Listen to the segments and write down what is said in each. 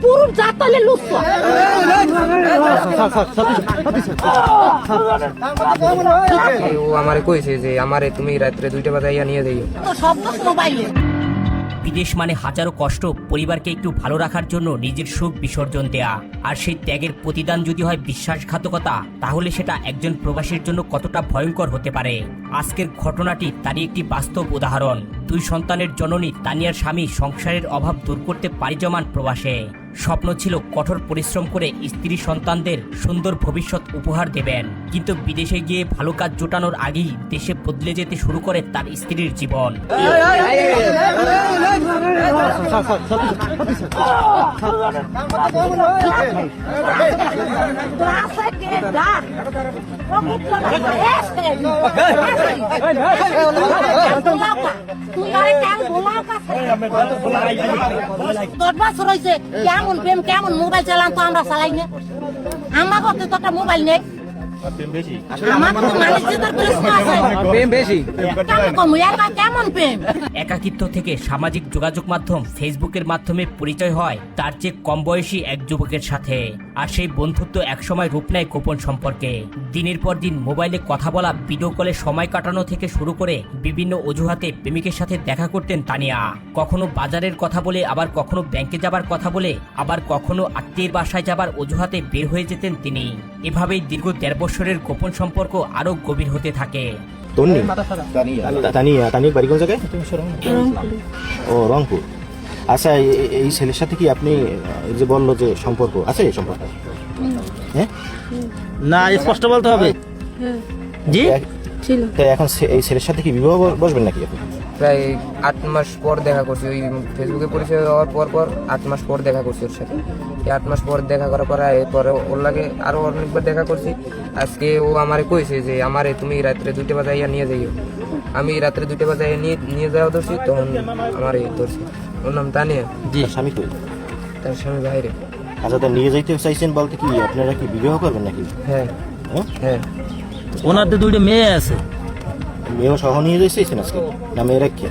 পুরো জাতলে লুচ্ছ ও আমারে কইছে যে আমারে তুমি রাত্রে 2টা বাজাইয়া নিয়ে যাইও। তো সব তো মোবাইলে। বিদেশ মানে হাজারো কষ্ট, পরিবারকে একটু ভালো রাখার জন্য নিজের সুখ বিসর্জন দেয়া, আর সেই ত্যাগের প্রতিদান যদি হয় বিশ্বাসঘাতকতা, তাহলে সেটা একজন প্রবাসীর জন্য কতটা ভয়ঙ্কর হতে পারে। আজকের ঘটনাটি তারই একটি বাস্তব উদাহরণ। 2 সন্তানের জননী তানিয়ার স্বামী সংসারের অভাব দূর করতে পাড়ি জমান প্রবাসে। স্বপ্ন ছিল কঠোর পরিশ্রম করে স্ত্রী সন্তানদের সুন্দর ভবিষ্যৎ উপহার দেবেন, কিন্তু বিদেশে গিয়ে ভালো কাজ জোটানোর আগেই দেশে বদলে যেতে শুরু করে তার স্ত্রীর জীবন। কেমন প্রেম কেমন মোবাইল চালান তো আমরা চালাই না। আমার কাছে তো একটা মোবাইল নেই। কেমন প্রেম একাকিত্ব থেকে সামাজিক যোগাযোগ মাধ্যম ফেসবুকের মাধ্যমে পরিচয় হয় তার চেয়ে কম বয়সী এক যুবকের সাথে, আর সেই বন্ধুত্ব একসময় রূপ নেয় গোপন সম্পর্কে। দিনের পর দিন মোবাইলে কথা বলা, ভিডিও কলে সময় কাটানো থেকে শুরু করে বিভিন্ন অজুহাতে প্রেমিকের সাথে দেখা করতেন তানিয়া। কখনো বাজারের কথা বলে, আবার কখনো ব্যাংকে যাবার কথা বলে, আবার কখনো আত্মীয়ের বাসায় যাবার অজুহাতে বের হয়ে যেতেন তিনি। এভাবেই দীর্ঘ 1.5 বছরের গোপন সম্পর্ক আরো গভীর হতে থাকে। তানিয়ার বাড়ি কোন জায়গায়? ও, রংপুর। আচ্ছা, এই ছেলের সাথে কি আপনি যে বললো যে সম্পর্ক আছে, এই সম্পর্ক? হ্যাঁ, না স্পষ্ট বলতে হবে। জি, এখন এই ছেলের সাথে কি বিবাহ বসবেন নাকি আপনি? প্রায় 8 মাস পর দেখা করছি, ওই ফেসবুকে পরিচয় হওয়ার পর 8 মাস পর দেখা করছি ওর সাথে। 8 মাস পর দেখা করার পরে এরপরে ওর লাগে আরো অনেকবার দেখা করছি। আজকে ও আমারে কইছে যে আমারে তুমি রাত্রে 2টা বাজাইয়া নিয়ে যাইও। আমি রাত্রে 2টা বাজাইয়া নিয়ে যাওয়া ধরছি, তখন আমার ধরছি। ওর নাম তানিয়া। জি, স্বামী কই? তার স্বামী বাইরে। আচ্ছা, তা নিয়ে যাইতে চাইছেন বলতে কি আপনারা কি বিবাহ করবেন নাকি? হ্যাঁ হ্যাঁ। ওনাদের 2টা মেয়ে আছে। মেয়েও সহ নিয়ে যাইছেন আজকে, না মেয়ে রাখিয়ে?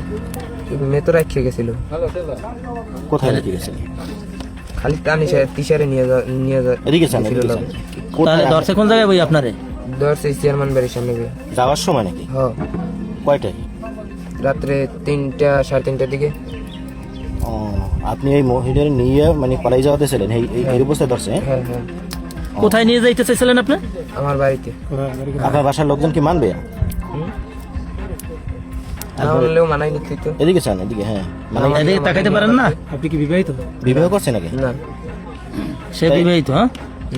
মেয়ে তো রাখিয়ে গেছিল। কোথায় রেখে গেছেন? খালি তিশারে নিয়ে এদিকে চান? তাহলে দর্শে কোন জায়গায় বই আপনারে? ধরছে চেয়ারম্যান বাড়ির সামনে। যাওয়ার সময় নাকি? হ্যাঁ। কয়টায়? রাত্রে 3টা 3:30টার দিকে। ও, আপনি এই মহিলার নিয়ে মানে পালাই যাওয়াতে ছিলেন এই অবস্থায় ধরছে? হ্যাঁ হ্যাঁ। কোথায় নিয়ে যাইতে চাইছিলেন আপনি? আমার বাড়িতে। আপনার বাসার লোকজন কি মানবে? মানলেও মানাই নিতে তো। এদিকে চান? এদিকে, হ্যাঁ। মানে এদিকে তাকাইতে পারেন না? আপনি কি বিবাহিত? বিবাহ করছে নাকি? না, সে বিবাহিত। হ্যাঁ,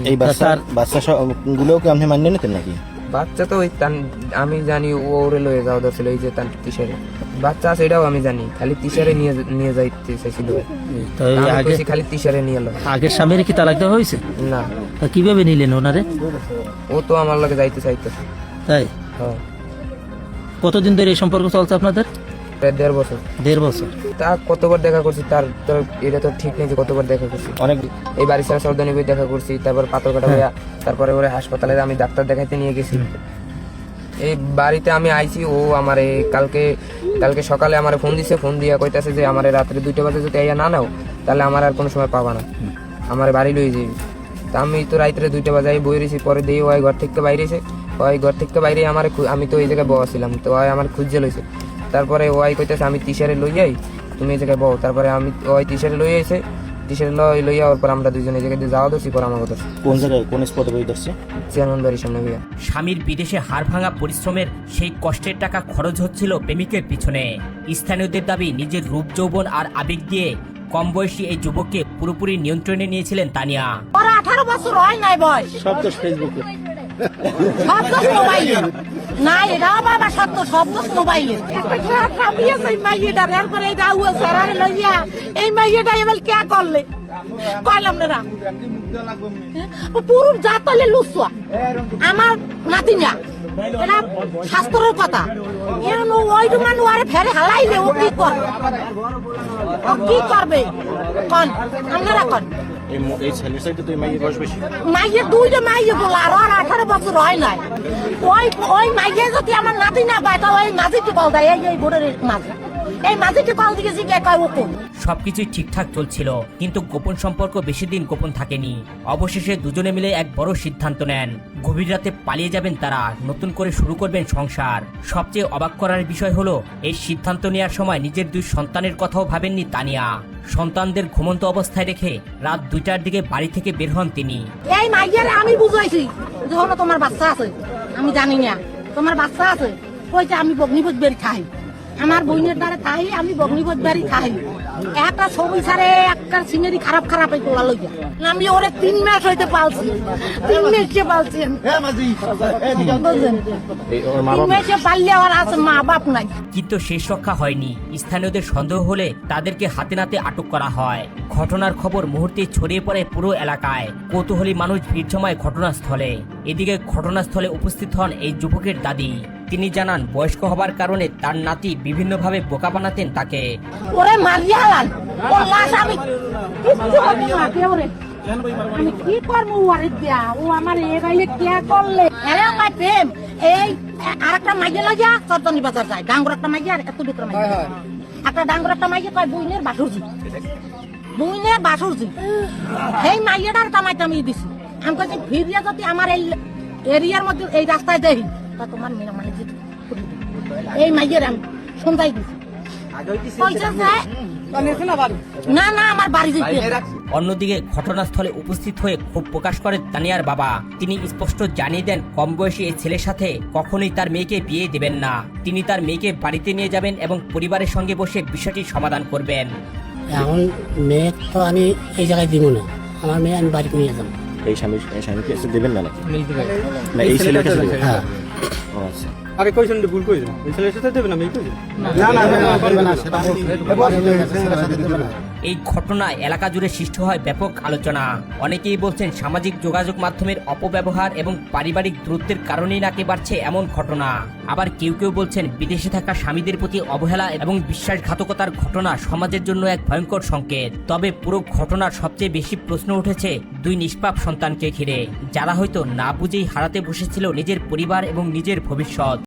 এই বাচ্চা গুলোকে আপনি মানিয়ে নিতেন নাকি? বাচ্চা তো ওই আমি জানি ওরে লয়ে যাওয়া ধরছিল, এই যে তার তিশারে বাচ্চা আছে এটাও আমি জানি, খালি তিশারে নিয়ে যাইতে চাইছিল। খালি তিশারে নিয়ে এলো। আগের স্বামীর কি তালাক দেওয়া হয়েছে? না। কিভাবে নিলেন ওনারে? ও তো আমার লগে যাইতে চাইতেছে। তাই? হ্যাঁ। কতদিন ধরে এই সম্পর্ক চলছে আপনাদের? প্রায় 1.5 বছর। 1.5 বছর। তা কতবার দেখা করছি তার তোর এটা তো ঠিক নেই যে কতবার দেখা করছি। অনেক। এই বাড়ি ছাড়া সর্দানি বই দেখা করছি, তারপর পাথরকাটা ভাইয়া, তারপরে ওরে হাসপাতালে আমি ডাক্তার দেখাইতে নিয়ে গেছি। এই বাড়িতে আমি আইছি, ও আমারে কালকে সকালে আমারে ফোন দিছে, ফোন দিয়া কইতাছে যে আমারে রাত্রে 2টা বাজে যদি আইয়া না নাও তাহলে আমার আর কোনো সময় পাবা না, আমার বাড়ি লই যাবি। তা আমি তো রাত্রে 2টা বাজে বই রয়েছি, পরে দিয়ে ওই ঘর থেকে বাইরেছে, ওই ঘর থেকে বাইরে আমার আমি তো এই জায়গায় বসছিলাম, তো ওই আমার খুঁজে লইছে। তারপরে ওই কইতেছে আমি তিশারে লই যাই, তুমি এই জায়গায় বউ। তারপরে আমি ওই তিশারে লই আইছে, তিশারে লইয়া ওর পর আমরা দুজনে এই জায়গায় যাওয়া ধরছি। পর আমার কথা কোন জায়গায়, কোন স্পটে বই ধরছে? চেয়ারম্যান বাড়ির সামনে গিয়া। স্বামীর বিদেশে হাড় ভাঙা পরিশ্রমের সেই কষ্টের টাকা খরচ হচ্ছিল প্রেমিকের পিছনে। স্থানীয়দের দাবি, নিজের রূপ যৌবন আর আবেগ দিয়ে কম বয়সী এই যুবককে পুরোপুরি নিয়ন্ত্রণে নিয়েছিলেন তানিয়া। 18 বছর হয় নাই বয়স। সব তো ফেসবুকে, সব তো মোবাইলে। না, এটা বাবা সত্য, সব তো মোবাইলে। এই মাইয়েটা এবার কে করলে কইলাম না পুরো জাতলে লুচ্ছা আমার নাতিনা। এটা শাস্ত্রের কথা। এখন ওইটু মানুষ আরে ফেরে হালাইলে ও কি করবে? ও কি করবে কন আপনারা কন? এই ছেলের সাথে তো মাইয়ের বয়স বেশি। মাইয়ের 2টা মাইয়ে বলা আর 18 বছর হয় নাই। ওই মাইয়ে যদি আমার নাতি না পায় তা ওই মাঝি কি বল দেয় এই বোর্ডের মাঝে এই মাঝিকে কল দিকে জিজ্ঞে কয় ওপর সবকিছুই ঠিকঠাক চলছিল, কিন্তু গোপন সম্পর্ক বেশি দিন গোপন থাকেনি। অবশেষে দুজনে মিলে এক বড় সিদ্ধান্ত নেন, গভীর রাতে পালিয়ে যাবেন তারা, নতুন করে শুরু করবেন সংসার। সবচেয়ে অবাক করার বিষয় হলো এই সিদ্ধান্ত নেওয়ার সময় নিজের 2 সন্তানের কথাও ভাবেননি তানিয়া। সন্তানদের ঘুমন্ত অবস্থায় রেখে রাত 2টার দিকে বাড়ি থেকে বের হন তিনি। এই মাইয়ারে আমি বুঝাইছি যে হলো তোমার বাচ্চা আছে, আমি জানি না তোমার বাচ্চা আছে, কইতে আমি বগ্নিপত বেরি খাই, আমার বইনের দ্বারা খাই, আমি বগ্নিপত বেরি খাই। একটা ছবি ছাড়ে একটা সিনারি খারাপ খারাপ এই তোলা লইয়া আমি ওরে 3 মাস হইতে পালছি, 3 মাসে পালছেন, বুঝলেন? 3 মাসে পাললে আর আছে মা বাপ নাই। কিন্তু শেষ রক্ষা হয়নি। স্থানীয়দের সন্দেহ হলে তাদেরকে হাতে নাতে আটক করা হয়। ঘটনার খবর মুহূর্তে ছড়িয়ে পড়ে পুরো এলাকায়। কৌতূহলী মানুষ ভিড় জমায় ঘটনাস্থলে। এদিকে ঘটনাস্থলে উপস্থিত হন এই যুবকের দাদি। তিনি জানান, বয়স্ক হবার কারণে তার নাতি বিভিন্নভাবে বোকা বানাতেন তাকে। ওরে মারিয়া হালাল, ওর লাশ আমি কিচ্ছু করবো না, ওরে আমি কি করবো ওরে দিয়া, ও আমার এবাইলে কে করলে এরে আমার প্রেম। এই আরেকটা মাইয়া লাগিয়া চরতনি বাজার যায়, ডাঙ্গর একটা মাইয়া আর এত দুটো মাইয়া, একটা ডাঙ্গর একটা মাইয়া কয় বইনের বাসুরজি, বইনের বাসুরজি। সেই মাইয়াটার কামাই টামিয়ে দিছি। আমি কাছে ফিরিয়া যদি আমার এই এরিয়ার মধ্যে এই রাস্তায় দেখি তা তোমার মেয়ে মানে এই মাইয়ের আমি সন্ধ্যায় দিছি। না না আমার বাড়ি দিতে। অন্যদিকে ঘটনাস্থলে উপস্থিত হয়ে ক্ষোভ প্রকাশ করেন তানিয়ার বাবা। তিনি স্পষ্ট জানিয়ে দেন, কম বয়সী এই ছেলের সাথে কখনোই তার মেয়েকে বিয়ে দেবেন না। তিনি তার মেয়েকে বাড়িতে নিয়ে যাবেন এবং পরিবারের সঙ্গে বসে বিষয়টি সমাধান করবেন। এখন মেয়ে তো আমি এই জায়গায় দিব না, আমার মেয়ে আমি বাড়িতে নিয়ে যাবো। এই স্বামীকে এসে দেবেন না নাকি? না এই ছেলের কাছে দেবেন? হ্যাঁ। ও আচ্ছা। আগে কইছেন ভুল কইছেন, এই ছেলের সাথে দেবেন না, মেয়ে কইছেন এই ঘটনায় এলাকা জুড়ে সৃষ্টি হয় ব্যাপক আলোচনা। অনেকেই বলছেন সামাজিক যোগাযোগ মাধ্যমের অপব্যবহার এবং পারিবারিক দূরত্বের কারণেই নাকি বাড়ছে এমন ঘটনা। আবার কেউ কেউ বলছেন বিদেশে থাকা স্বামীদের প্রতি অবহেলা এবং বিশ্বাসঘাতকতার ঘটনা সমাজের জন্য এক ভয়ঙ্কর সংকেত। তবে পুরো ঘটনার সবচেয়ে বেশি প্রশ্ন উঠেছে 2 নিষ্পাপ সন্তানকে ঘিরে, যারা হয়তো না বুঝেই হারাতে বসেছিল নিজের পরিবার এবং নিজের ভবিষ্যৎ।